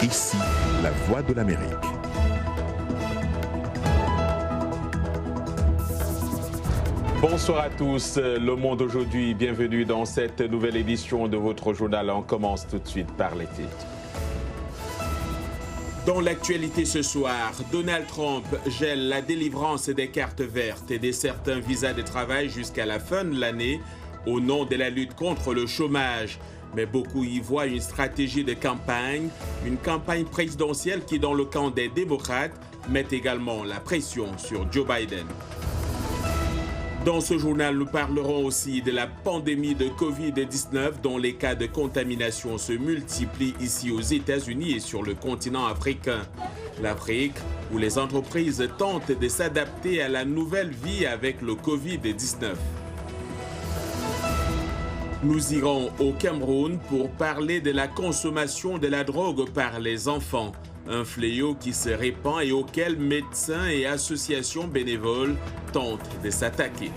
Ici, la voix de l'Amérique. Bonsoir à tous, Le Monde aujourd'hui, bienvenue dans cette nouvelle édition de votre journal. On commence tout de suite par les titres. Dans l'actualité ce soir, Donald Trump gèle la délivrance des cartes vertes et de certains visas de travail jusqu'à la fin de l'année au nom de la lutte contre le chômage. Mais beaucoup y voient une stratégie de campagne, une campagne présidentielle qui, dans le camp des démocrates, met également la pression sur Joe Biden. Dans ce journal, nous parlerons aussi de la pandémie de Covid-19 dont les cas de contamination se multiplient ici aux États-Unis et sur le continent africain. L'Afrique, où les entreprises tentent de s'adapter à la nouvelle vie avec le Covid-19. Nous irons au Cameroun pour parler de la consommation de la drogue par les enfants. Un fléau qui se répand et auquel médecins et associations bénévoles tentent de s'attaquer.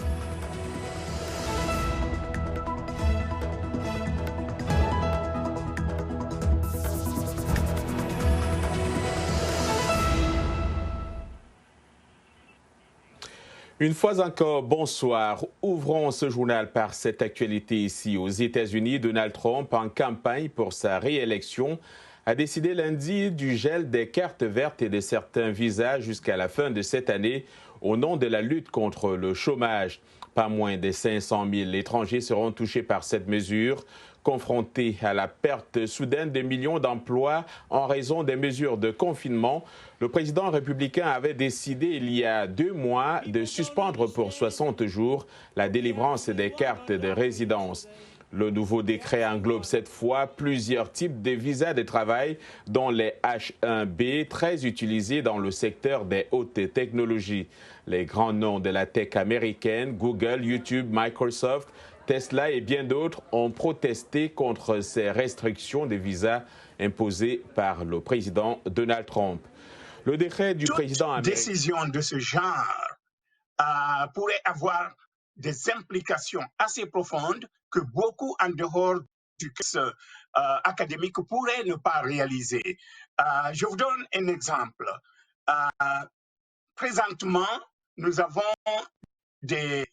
Une fois encore, bonsoir. Ouvrons ce journal par cette actualité ici aux États-Unis. Donald Trump, en campagne pour sa réélection, a décidé lundi du gel des cartes vertes et de certains visas jusqu'à la fin de cette année au nom de la lutte contre le chômage. Pas moins de 500 000 étrangers seront touchés par cette mesure, confrontés à la perte soudaine de millions d'emplois en raison des mesures de confinement. Le président républicain avait décidé il y a 2 mois de suspendre pour 60 jours la délivrance des cartes de résidence. Le nouveau décret englobe cette fois plusieurs types de visas de travail, dont les H-1B, très utilisés dans le secteur des hautes technologies. Les grands noms de la tech américaine, Google, YouTube, Microsoft, Tesla et bien d'autres ont protesté contre ces restrictions de visas imposées par le président Donald Trump. Le décret du président américain... Toute décision de ce genre pourrait avoir des implications assez profondes que beaucoup en dehors du cursus académique pourraient ne pas réaliser. Je vous donne un exemple. Présentement, nous avons des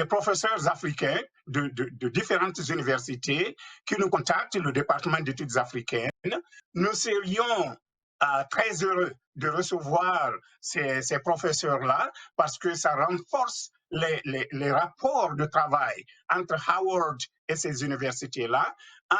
professeurs africains de différentes universités qui nous contactent, le département d'études africaines. Nous serions très heureux de recevoir ces professeurs-là parce que ça renforce les rapports de travail entre Howard et ces universités-là,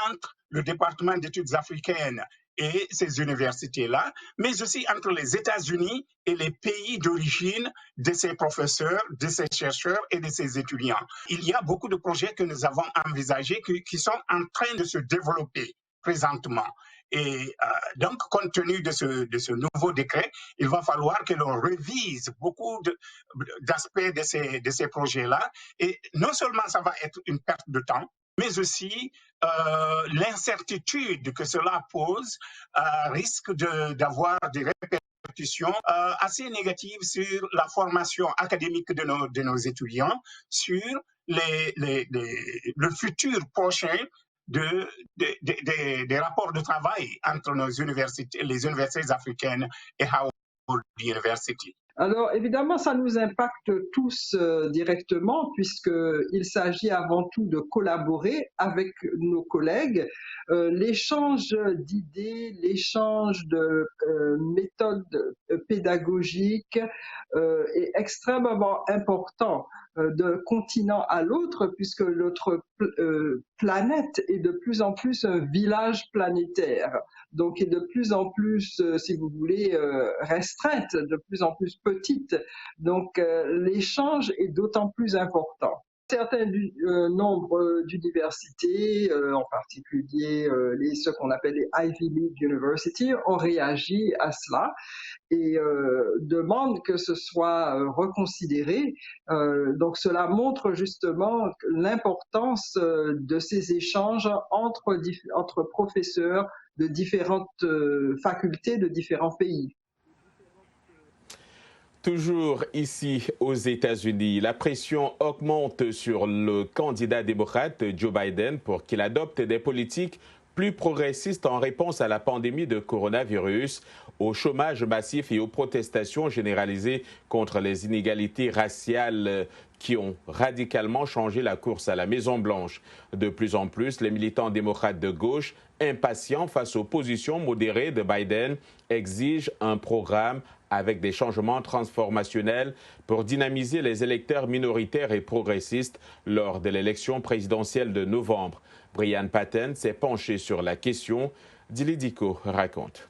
entre le département d'études africaines et ces universités-là, mais aussi entre les États-Unis et les pays d'origine de ces professeurs, de ces chercheurs et de ces étudiants. Il y a beaucoup de projets que nous avons envisagés qui sont en train de se développer présentement. Et donc, compte tenu de ce nouveau décret, il va falloir que l'on révise beaucoup d'aspects de ces projets-là. Et non seulement ça va être une perte de temps, mais aussi l'incertitude que cela pose risque d'avoir des répercussions assez négatives sur la formation académique de nos étudiants, sur le futur prochain des rapports de travail entre les universités africaines et Howard University. Alors, évidemment, ça nous impacte tous directement puisqu'il s'agit avant tout de collaborer avec nos collègues. L'échange d'idées, l'échange de méthodes pédagogiques est extrêmement important d'un continent à l'autre puisque notre planète est de plus en plus un village planétaire. Donc, est de plus en plus, si vous voulez, restreinte, de plus en plus petite. Donc, l'échange est d'autant plus important. Certain nombre d'universités, en particulier ce qu'on appelle les Ivy League University, ont réagi à cela et demandent que ce soit reconsidéré. Donc cela montre justement l'importance de ces échanges entre professeurs de différentes facultés de différents pays. Toujours ici aux États-Unis, la pression augmente sur le candidat démocrate Joe Biden pour qu'il adopte des politiques plus progressiste en réponse à la pandémie de coronavirus, au chômage massif et aux protestations généralisées contre les inégalités raciales qui ont radicalement changé la course à la Maison-Blanche. De plus en plus, les militants démocrates de gauche, impatients face aux positions modérées de Biden, exigent un programme avec des changements transformationnels pour dynamiser les électeurs minoritaires et progressistes lors de l'élection présidentielle de novembre. Brian Patten s'est penché sur la question. Dili Diko raconte.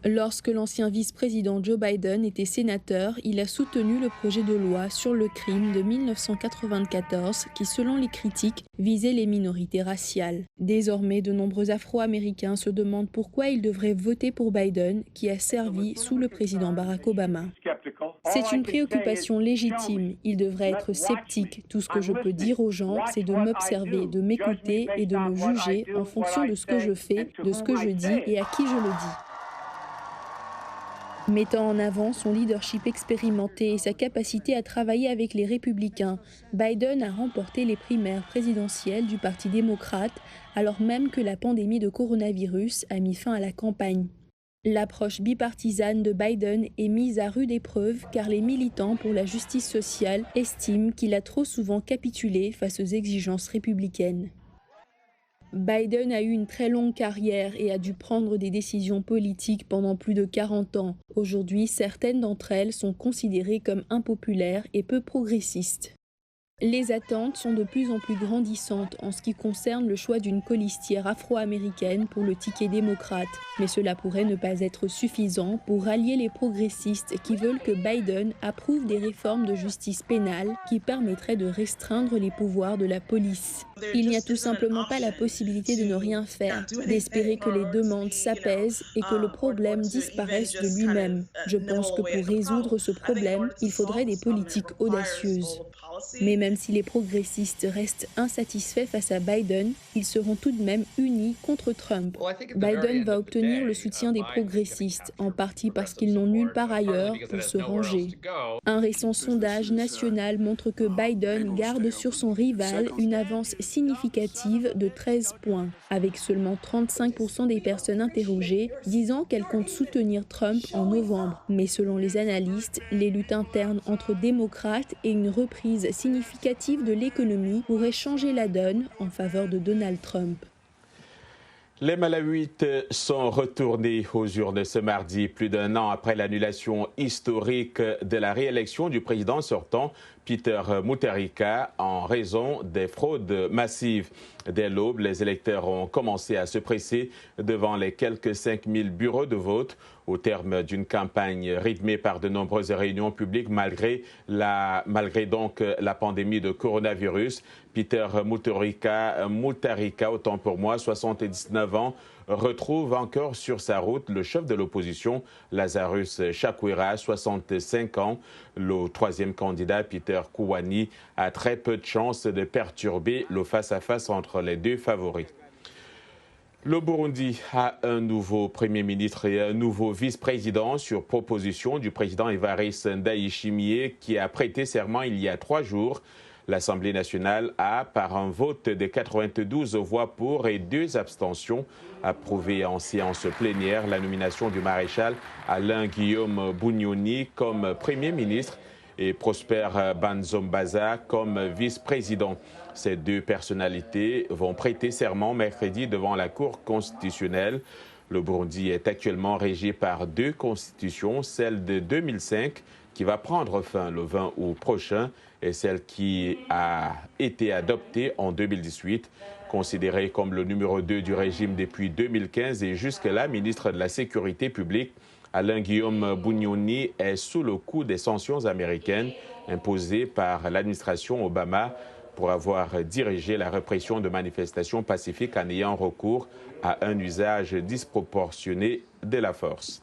Lorsque l'ancien vice-président Joe Biden était sénateur, il a soutenu le projet de loi sur le crime de 1994 qui, selon les critiques, visait les minorités raciales. Désormais, de nombreux Afro-Américains se demandent pourquoi ils devraient voter pour Biden, qui a servi sous le président Barack Obama. C'est une préoccupation légitime. Il devrait être sceptique. Tout ce que je peux dire aux gens, c'est de m'observer, de m'écouter et de me juger en fonction de ce que je fais, de ce que je dis et à qui je le dis. Mettant en avant son leadership expérimenté et sa capacité à travailler avec les républicains, Biden a remporté les primaires présidentielles du Parti démocrate, alors même que la pandémie de coronavirus a mis fin à la campagne. L'approche bipartisane de Biden est mise à rude épreuve car les militants pour la justice sociale estiment qu'il a trop souvent capitulé face aux exigences républicaines. Biden a eu une très longue carrière et a dû prendre des décisions politiques pendant plus de 40 ans. Aujourd'hui, certaines d'entre elles sont considérées comme impopulaires et peu progressistes. Les attentes sont de plus en plus grandissantes en ce qui concerne le choix d'une colistière afro-américaine pour le ticket démocrate. Mais cela pourrait ne pas être suffisant pour rallier les progressistes qui veulent que Biden approuve des réformes de justice pénale qui permettraient de restreindre les pouvoirs de la police. Il n'y a tout simplement pas la possibilité de ne rien faire, d'espérer que les demandes s'apaisent et que le problème disparaisse de lui-même. Je pense que pour résoudre ce problème, il faudrait des politiques audacieuses. Mais même si les progressistes restent insatisfaits face à Biden, ils seront tout de même unis contre Trump. Biden va obtenir le soutien des progressistes, en partie parce qu'ils n'ont nulle part ailleurs pour se ranger. Un récent sondage national montre que Biden garde sur son rival une avance significative de 13 points, avec seulement 35% des personnes interrogées disant qu'elles comptent soutenir Trump en novembre. Mais selon les analystes, les luttes internes entre démocrates et une reprise significative de l'économie pourrait changer la donne en faveur de Donald Trump. Les Malawites sont retournés aux urnes ce mardi, plus d'un an après l'annulation historique de la réélection du président sortant, Peter Mutharika, en raison des fraudes massives. Dès l'aube, les électeurs ont commencé à se presser devant les quelques 5000 bureaux de vote au terme d'une campagne rythmée par de nombreuses réunions publiques malgré la pandémie de coronavirus. Peter Mutharika, autant pour moi, 79 ans, retrouve encore sur sa route le chef de l'opposition, Lazarus Chakwera, 65 ans. Le troisième candidat, Peter Kouani, a très peu de chances de perturber le face-à-face entre les deux favoris. Le Burundi a un nouveau Premier ministre et un nouveau vice-président sur proposition du président Evariste Ndayishimiye qui a prêté serment il y a 3 jours. L'Assemblée nationale a, par un vote de 92 voix pour et 2 abstentions, approuvé en séance plénière la nomination du maréchal Alain-Guillaume Bunyoni comme Premier ministre et Prosper Banzombaza comme vice-président. Ces 2 personnalités vont prêter serment mercredi devant la Cour constitutionnelle. Le Burundi est actuellement régi par 2 constitutions, celle de 2005 qui va prendre fin le 20 août prochain et celle qui a été adoptée en 2018, considérée comme le numéro 2 du régime depuis 2015 et jusque-là ministre de la Sécurité publique. Alain-Guillaume Bunyoni est sous le coup des sanctions américaines imposées par l'administration Obama pour avoir dirigé la répression de manifestations pacifiques en ayant recours à un usage disproportionné de la force.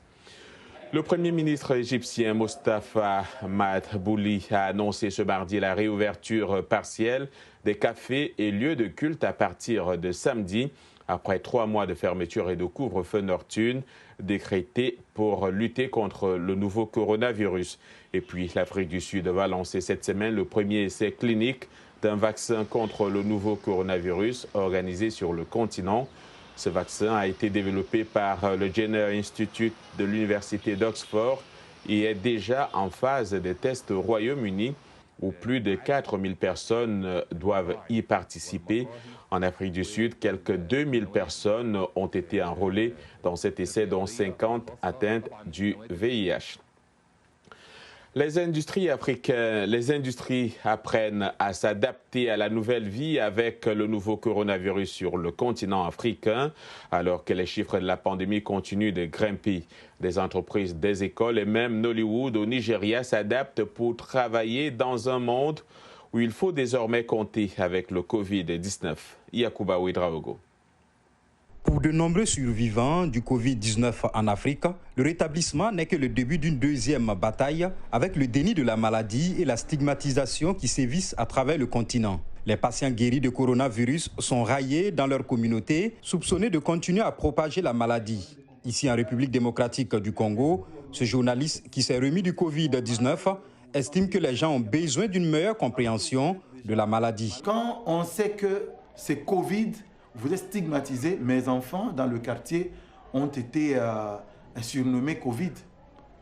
Le Premier ministre égyptien Mostafa Madbouli a annoncé ce mardi la réouverture partielle des cafés et lieux de culte à partir de samedi, après 3 mois de fermeture et de couvre-feu nocturne décrétés pour lutter contre le nouveau coronavirus. Et puis l'Afrique du Sud va lancer cette semaine le premier essai clinique d'un vaccin contre le nouveau coronavirus organisé sur le continent. Ce vaccin a été développé par le Jenner Institute de l'Université d'Oxford et est déjà en phase de tests au Royaume-Uni, où plus de 4000 personnes doivent y participer. En Afrique du Sud, quelques 2000 personnes ont été enrôlées dans cet essai, dont 50 atteintes du VIH. Les industries apprennent à s'adapter à la nouvelle vie avec le nouveau coronavirus sur le continent africain, alors que les chiffres de la pandémie continuent de grimper. Des entreprises, des écoles et même Nollywood au Nigeria s'adaptent pour travailler dans un monde où il faut désormais compter avec le Covid-19. Yacouba Ouedraogo. Pour de nombreux survivants du Covid-19 en Afrique, le rétablissement n'est que le début d'une deuxième bataille avec le déni de la maladie et la stigmatisation qui sévissent à travers le continent. Les patients guéris de coronavirus sont raillés dans leur communauté, soupçonnés de continuer à propager la maladie. Ici en République démocratique du Congo, ce journaliste qui s'est remis du Covid-19 estime que les gens ont besoin d'une meilleure compréhension de la maladie. Quand on sait que c'est Covid, vous êtes stigmatisé. Mes enfants dans le quartier ont été surnommés Covid.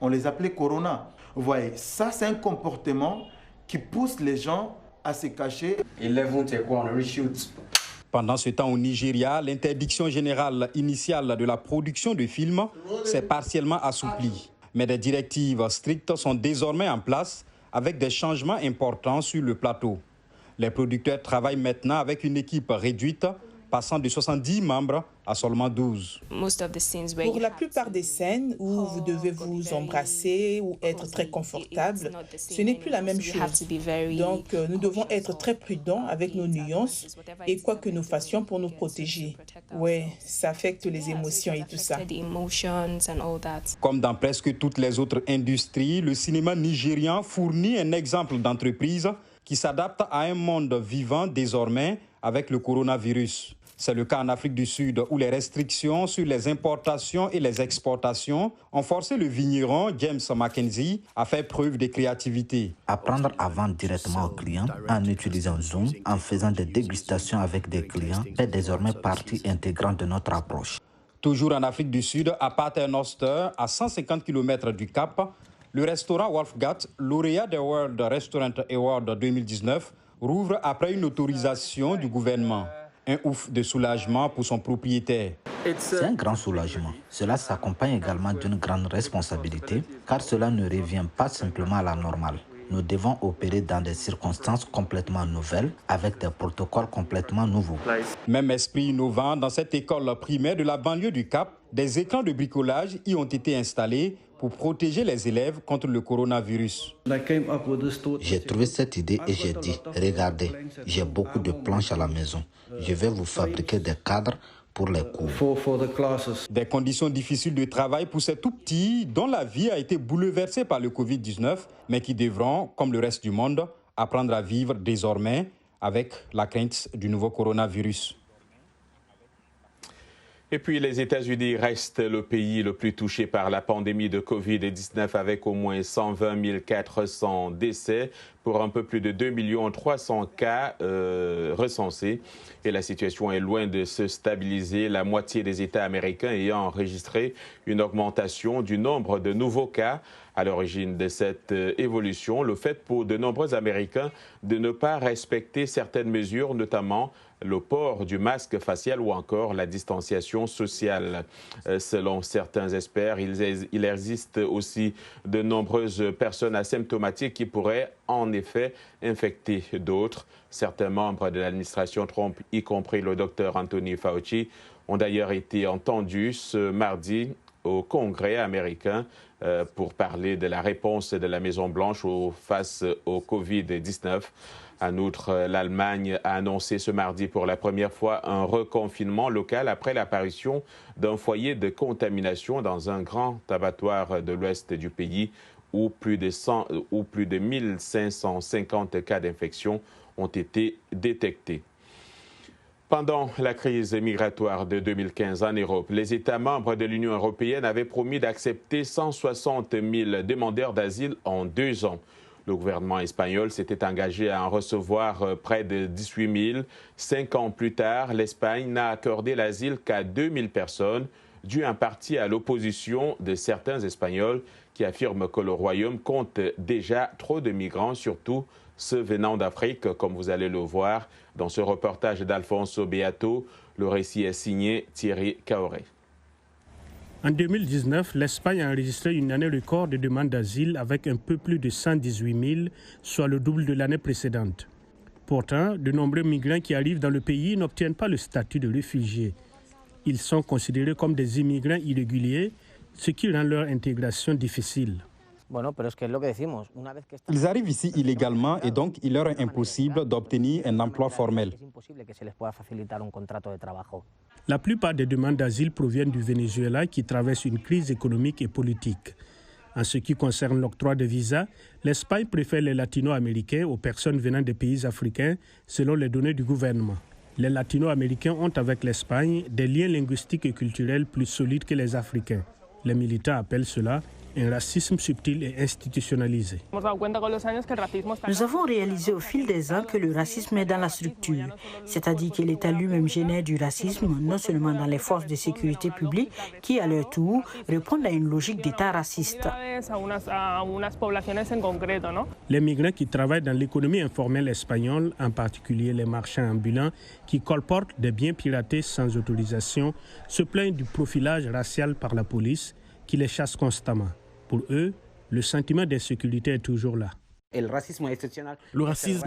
On les appelait Corona. Vous voyez, ça c'est un comportement qui pousse les gens à se cacher. Pendant ce temps au Nigeria, l'interdiction générale initiale de la production de films s'est partiellement assouplie. Mais des directives strictes sont désormais en place avec des changements importants sur le plateau. Les producteurs travaillent maintenant avec une équipe réduite, passant de 70 membres à seulement 12. Pour la plupart des scènes où vous devez vous embrasser ou être très confortable, ce n'est plus la même chose. Donc, nous devons être très prudents avec nos nuances et quoi que nous fassions pour nous protéger. Oui, ça affecte les émotions et tout ça. Comme dans presque toutes les autres industries, le cinéma nigérian fournit un exemple d'entreprise qui s'adapte à un monde vivant désormais avec le coronavirus. C'est le cas en Afrique du Sud où les restrictions sur les importations et les exportations ont forcé le vigneron James Mackenzie à faire preuve de créativité. Apprendre à vendre directement aux clients en utilisant Zoom, en faisant des dégustations avec des clients, fait désormais partie intégrante de notre approche. Toujours en Afrique du Sud, à Paternoster, à 150 km du Cap, le restaurant Wolfgat, lauréat des World Restaurant Award 2019, rouvre après une autorisation du gouvernement. Un ouf de soulagement pour son propriétaire. C'est un grand soulagement. Cela s'accompagne également d'une grande responsabilité, car cela ne revient pas simplement à la normale. Nous devons opérer dans des circonstances complètement nouvelles, avec des protocoles complètement nouveaux. Même esprit innovant, dans cette école primaire de la banlieue du Cap, des écrans de bricolage y ont été installés pour protéger les élèves contre le coronavirus. J'ai trouvé cette idée et j'ai dit, regardez, j'ai beaucoup de planches à la maison. Je vais vous fabriquer des cadres pour les cours. Des conditions difficiles de travail pour ces tout-petits dont la vie a été bouleversée par le Covid-19, mais qui devront, comme le reste du monde, apprendre à vivre désormais avec la crainte du nouveau coronavirus. Et puis les États-Unis restent le pays le plus touché par la pandémie de Covid-19 avec au moins 120 400 décès pour un peu plus de 2 300 000 cas recensés. Et la situation est loin de se stabiliser, la moitié des États américains ayant enregistré une augmentation du nombre de nouveaux cas. À l'origine de cette évolution, le fait pour de nombreux Américains de ne pas respecter certaines mesures, notamment le port du masque facial ou encore la distanciation sociale. Selon certains experts, il existe aussi de nombreuses personnes asymptomatiques qui pourraient en effet infecter d'autres. Certains membres de l'administration Trump, y compris le docteur Anthony Fauci, ont d'ailleurs été entendus ce mardi au Congrès américain pour parler de la réponse de la Maison-Blanche face au Covid-19. En outre, l'Allemagne a annoncé ce mardi pour la première fois un reconfinement local après l'apparition d'un foyer de contamination dans un grand abattoir de l'ouest du pays où plus de 1550 cas d'infection ont été détectés. Pendant la crise migratoire de 2015 en Europe, les États membres de l'Union européenne avaient promis d'accepter 160 000 demandeurs d'asile en 2 ans. Le gouvernement espagnol s'était engagé à en recevoir près de 18 000. 5 ans plus tard, l'Espagne n'a accordé l'asile qu'à 2 000 personnes, dû en partie à l'opposition de certains Espagnols qui affirment que le Royaume compte déjà trop de migrants, surtout ceux venant d'Afrique, comme vous allez le voir dans ce reportage d'Alfonso Beato. Le récit est signé Thierry Kaoré. En 2019, l'Espagne a enregistré une année record de demandes d'asile avec un peu plus de 118 000, soit le double de l'année précédente. Pourtant, de nombreux migrants qui arrivent dans le pays n'obtiennent pas le statut de réfugiés. Ils sont considérés comme des immigrants irréguliers, ce qui rend leur intégration difficile. Ils arrivent ici illégalement et donc il leur est impossible d'obtenir un emploi formel. La plupart des demandes d'asile proviennent du Venezuela qui traverse une crise économique et politique. En ce qui concerne l'octroi de visas, l'Espagne préfère les latino-américains aux personnes venant des pays africains selon les données du gouvernement. Les latino-américains ont avec l'Espagne des liens linguistiques et culturels plus solides que les Africains. Les militants appellent cela un racisme subtil et institutionnalisé. Nous avons réalisé au fil des ans que le racisme est dans la structure, c'est-à-dire que l'État lui-même génère du racisme, non seulement dans les forces de sécurité publique, qui à leur tour répondent à une logique d'État raciste. Les migrants qui travaillent dans l'économie informelle espagnole, en particulier les marchands ambulants qui colportent des biens piratés sans autorisation, se plaignent du profilage racial par la police qui les chasse constamment. Pour eux, le sentiment d'insécurité est toujours là. Le racisme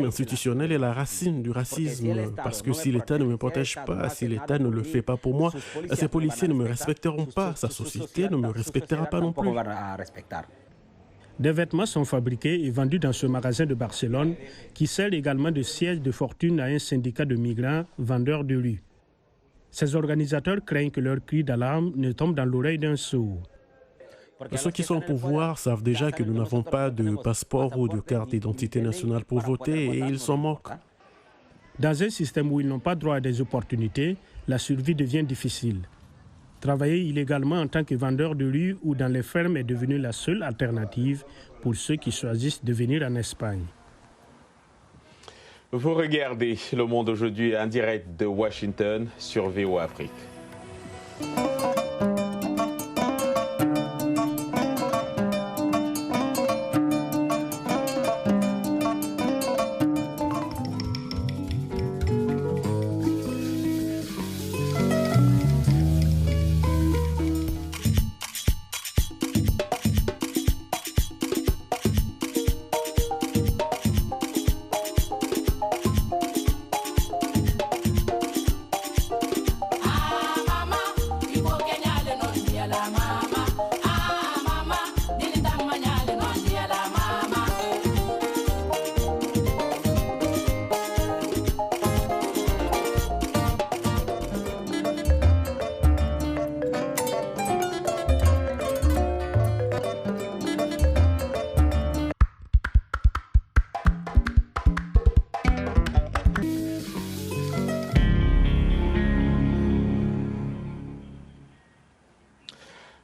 institutionnel est la racine du racisme, parce que si l'État ne me protège pas, si l'État ne le fait pas pour moi, ces policiers ne me respecteront pas, sa société ne me respectera pas non plus. Des vêtements sont fabriqués et vendus dans ce magasin de Barcelone qui sert également de siège de fortune à un syndicat de migrants vendeurs de rue. Ces organisateurs craignent que leur cri d'alarme ne tombe dans l'oreille d'un sourd. Ceux qui sont au pouvoir savent déjà que nous n'avons pas de passeport ou de carte d'identité nationale pour voter et ils s'en moquent. Dans un système où ils n'ont pas droit à des opportunités, la survie devient difficile. Travailler illégalement en tant que vendeur de rue ou dans les fermes est devenu la seule alternative pour ceux qui choisissent de venir en Espagne. Vous regardez Le Monde aujourd'hui en direct de Washington sur VOA Afrique.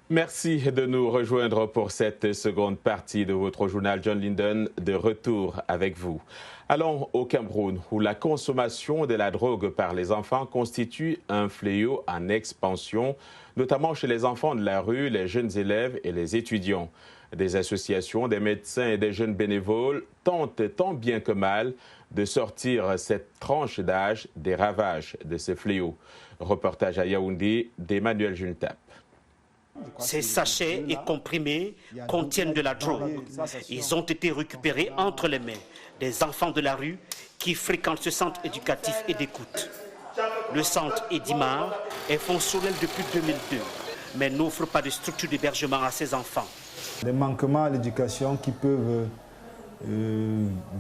Merci de nous rejoindre pour cette seconde partie de votre journal. John Linden, de retour avec vous. Allons au Cameroun, où la consommation de la drogue par les enfants constitue un fléau en expansion, notamment chez les enfants de la rue, les jeunes élèves et les étudiants. Des associations, des médecins et des jeunes bénévoles tentent tant bien que mal de sortir cette tranche d'âge des ravages de ce fléau. Reportage à Yaoundé d'Emmanuel Juntap. Ces sachets et comprimés contiennent de la drogue. Ils ont été récupérés entre les mains des enfants de la rue qui fréquentent ce centre éducatif et d'écoute. Le centre Edimar est fonctionnel depuis 2002, mais n'offre pas de structure d'hébergement à ces enfants. Des manquements à l'éducation qui peuvent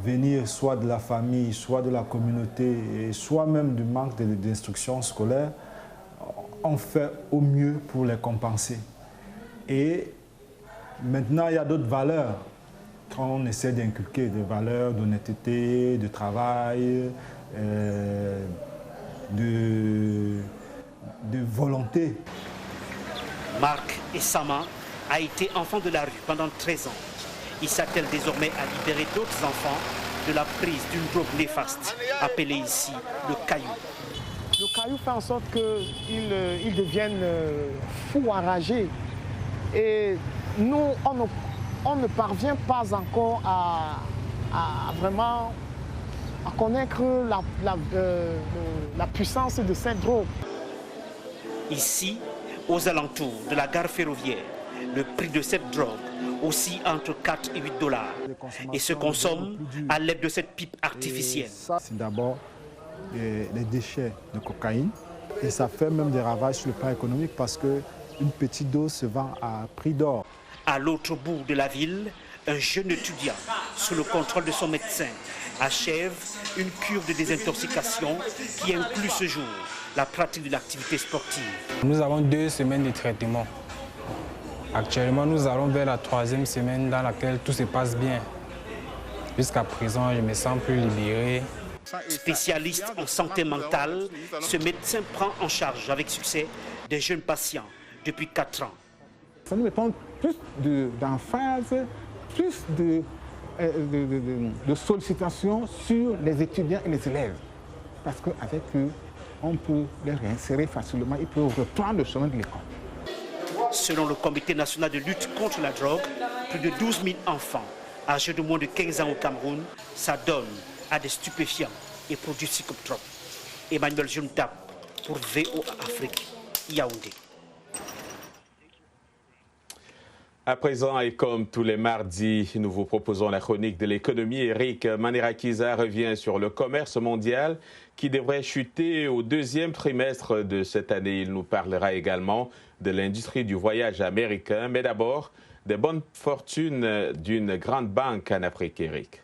venir soit de la famille, soit de la communauté, et soit même du manque d'instruction scolaire, on fait au mieux pour les compenser. Et maintenant, il y a d'autres valeurs. Quand on essaie d'inculquer des valeurs d'honnêteté, de travail, de volonté. Marc Essama a été enfant de la rue pendant 13 ans. Il s'attelle désormais à libérer d'autres enfants de la prise d'une drogue néfaste, appelée ici le caillou. Le caillou fait en sorte qu'ils deviennent fous, enragés. Et nous, on ne parvient pas encore à vraiment connaître la puissance de cette drogue. Ici, aux alentours de la gare ferroviaire, le prix de cette drogue oscille entre 4 et 8 $ et se consomme à l'aide de cette pipe artificielle. C'est d'abord les déchets de cocaïne et ça fait même des ravages sur le plan économique parce qu'une petite dose se vend à prix d'or. À l'autre bout de la ville, un jeune étudiant, sous le contrôle de son médecin, achève une cure de désintoxication qui inclut ce jour la pratique de l'activité sportive. Nous avons 2 semaines de traitement. Actuellement, nous allons vers la 3e semaine dans laquelle tout se passe bien. Jusqu'à présent, je me sens plus libéré. Spécialiste en santé mentale, ce médecin prend en charge avec succès des jeunes patients depuis 4 ans. Ça nous répond plus d'emphase, plus de sollicitations sur les étudiants et les élèves. Parce qu'avec eux, on peut les réinsérer facilement, ils peuvent reprendre le chemin de l'école. Selon le Comité national de lutte contre la drogue, plus de 12 000 enfants âgés de moins de 15 ans au Cameroun s'adonnent à des stupéfiants et produits psychotropes. Emmanuel Juntap pour VOA Afrique, Yaoundé. À présent, et comme tous les mardis, nous vous proposons la chronique de l'économie. Eric Manirakiza revient sur le commerce mondial qui devrait chuter au 2e trimestre de cette année. Il nous parlera également de l'industrie du voyage américain, mais d'abord des bonnes fortunes d'une grande banque en Afrique, Eric.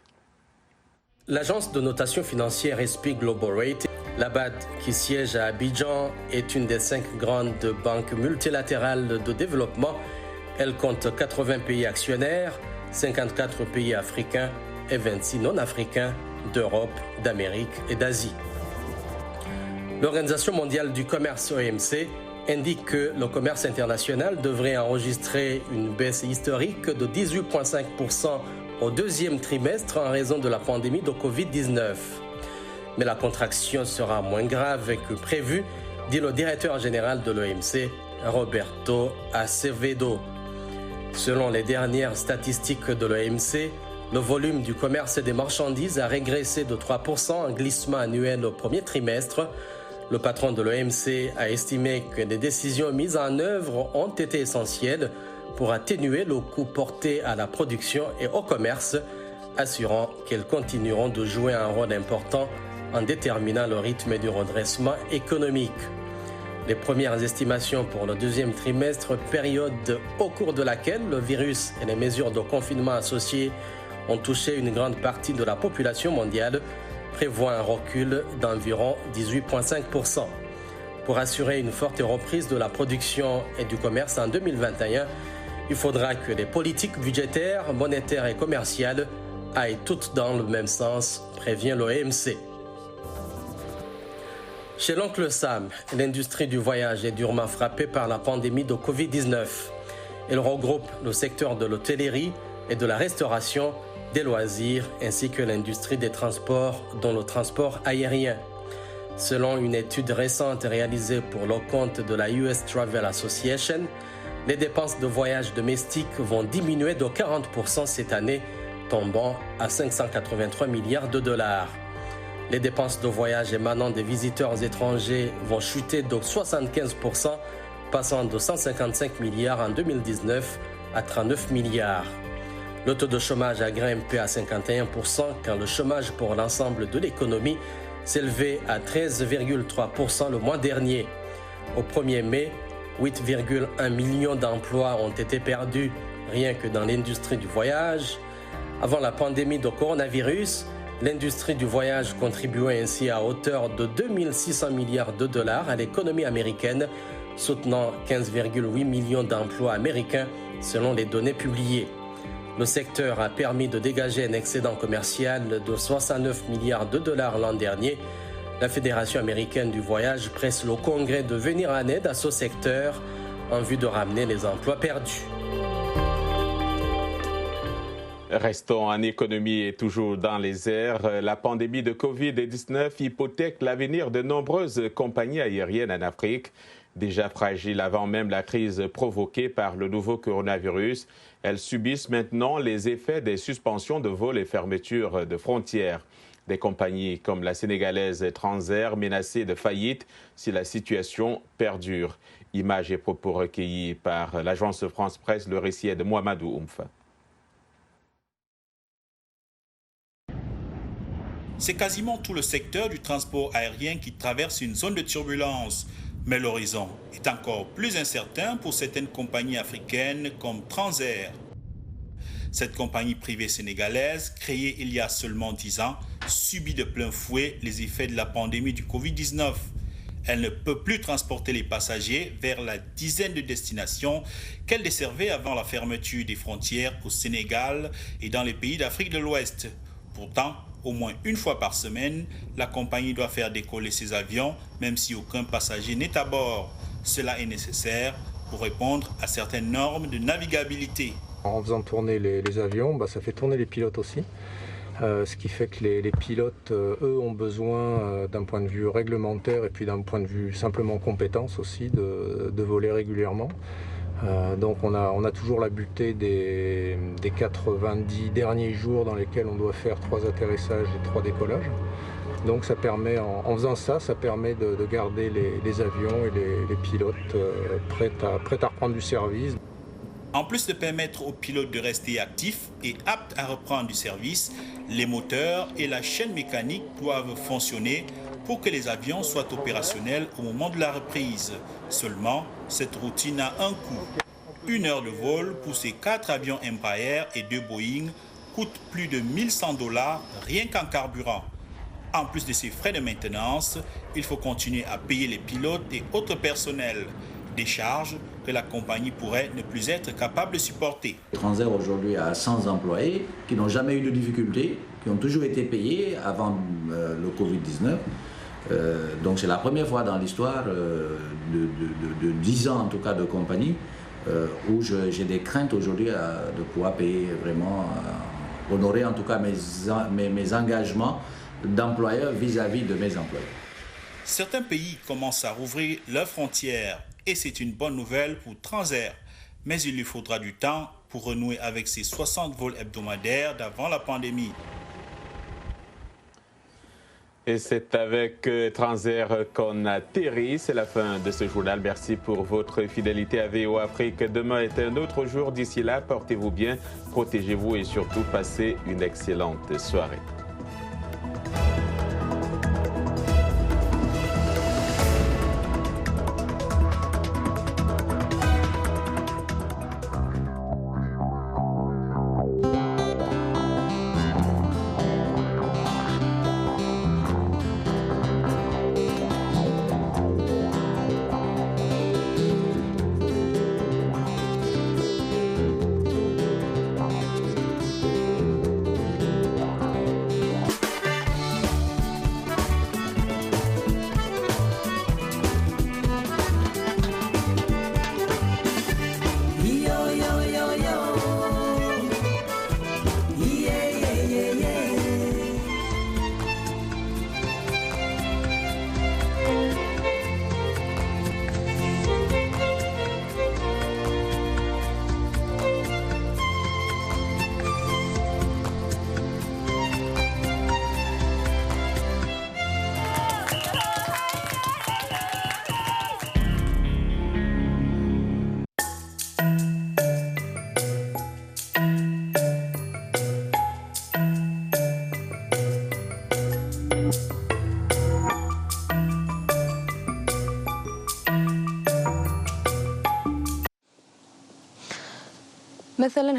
L'agence de notation financière SP Global Rate, la BAD, qui siège à Abidjan, est une des 5 grandes banques multilatérales de développement. Elle compte 80 pays actionnaires, 54 pays africains et 26 non-africains d'Europe, d'Amérique et d'Asie. L'Organisation mondiale du commerce OMC indique que le commerce international devrait enregistrer une baisse historique de 18,5% au 2e trimestre en raison de la pandémie de Covid-19. Mais la contraction sera moins grave que prévu, dit le directeur général de l'OMC, Roberto Acevedo. Selon les dernières statistiques de l'OMC, le volume du commerce des marchandises a régressé de 3% en glissement annuel au 1er trimestre. Le patron de l'OMC a estimé que les décisions mises en œuvre ont été essentielles pour atténuer le coût porté à la production et au commerce, assurant qu'elles continueront de jouer un rôle important en déterminant le rythme du redressement économique. Les premières estimations pour le 2e trimestre, période au cours de laquelle le virus et les mesures de confinement associées ont touché une grande partie de la population mondiale, prévoient un recul d'environ 18,5%. Pour assurer une forte reprise de la production et du commerce en 2021, il faudra que les politiques budgétaires, monétaires et commerciales aillent toutes dans le même sens, prévient l'OMC. Chez l'oncle Sam, l'industrie du voyage est durement frappée par la pandémie de Covid-19. Elle regroupe le secteur de l'hôtellerie et de la restauration, des loisirs ainsi que l'industrie des transports, dont le transport aérien. Selon une étude récente réalisée pour le compte de la US Travel Association, les dépenses de voyage domestiques vont diminuer de 40% cette année, tombant à 583 milliards de dollars. Les dépenses de voyage émanant des visiteurs étrangers vont chuter de 75%, passant de 155 milliards en 2019 à 39 milliards. Le taux de chômage a grimpé à 51% quand le chômage pour l'ensemble de l'économie s'élevait à 13,3% le mois dernier. Au 1er mai, 8,1 millions d'emplois ont été perdus rien que dans l'industrie du voyage. Avant la pandémie de coronavirus, l'industrie du voyage contribuait ainsi à hauteur de 2 600 milliards de dollars à l'économie américaine, soutenant 15,8 millions d'emplois américains selon les données publiées. Le secteur a permis de dégager un excédent commercial de 69 milliards de dollars l'an dernier. La Fédération américaine du voyage presse le Congrès de venir en aide à ce secteur en vue de ramener les emplois perdus. Restons en économie et toujours dans les airs. La pandémie de Covid-19 hypothèque l'avenir de nombreuses compagnies aériennes en Afrique. Déjà fragiles avant même la crise provoquée par le nouveau coronavirus, elles subissent maintenant les effets des suspensions de vols et fermetures de frontières. Des compagnies comme la sénégalaise Transair menacées de faillite si la situation perdure. Images et propos recueillis par l'agence France Presse, le récit est de Mohamedou Oumfa. C'est quasiment tout le secteur du transport aérien qui traverse une zone de turbulence. Mais l'horizon est encore plus incertain pour certaines compagnies africaines comme Transair. Cette compagnie privée sénégalaise, créée il y a seulement 10 ans, subit de plein fouet les effets de la pandémie du Covid-19. Elle ne peut plus transporter les passagers vers la dizaine de destinations qu'elle desservait avant la fermeture des frontières au Sénégal et dans les pays d'Afrique de l'Ouest. Pourtant, au moins une fois par semaine, la compagnie doit faire décoller ses avions, même si aucun passager n'est à bord. Cela est nécessaire pour répondre à certaines normes de navigabilité. En faisant tourner les avions, ça fait tourner les pilotes aussi. Ce qui fait que les pilotes, eux, ont besoin d'un point de vue réglementaire et puis d'un point de vue simplement compétence aussi de voler régulièrement. Donc on a toujours la butée des 90 derniers jours dans lesquels on doit faire 3 atterrissages et 3 décollages. Donc ça permet, en faisant ça, ça permet de garder les avions et les pilotes prêts à reprendre du service. En plus de permettre aux pilotes de rester actifs et aptes à reprendre du service, les moteurs et la chaîne mécanique doivent fonctionner pour que les avions soient opérationnels au moment de la reprise. Seulement, cette routine a un coût. 1 heure de vol pour ces 4 avions Embraer et 2 Boeing coûte plus de $1100 rien qu'en carburant. En plus de ces frais de maintenance, il faut continuer à payer les pilotes et autres personnels. Des charges que la compagnie pourrait ne plus être capable de supporter. Transair aujourd'hui a 100 employés qui n'ont jamais eu de difficultés, qui ont toujours été payés avant le Covid-19. Donc c'est la première fois dans l'histoire de 10 ans en tout cas de compagnie où j'ai des craintes aujourd'hui de pouvoir payer vraiment, honorer en tout cas mes engagements d'employeur vis-à-vis de mes employés. Certains pays commencent à rouvrir leurs frontières et c'est une bonne nouvelle pour Transair. Mais il lui faudra du temps pour renouer avec ses 60 vols hebdomadaires d'avant la pandémie. Et c'est avec Transair qu'on atterrit. C'est la fin de ce journal. Merci pour votre fidélité à VOA Afrique. Demain est un autre jour. D'ici là, portez-vous bien, protégez-vous et surtout passez une excellente soirée. مثلا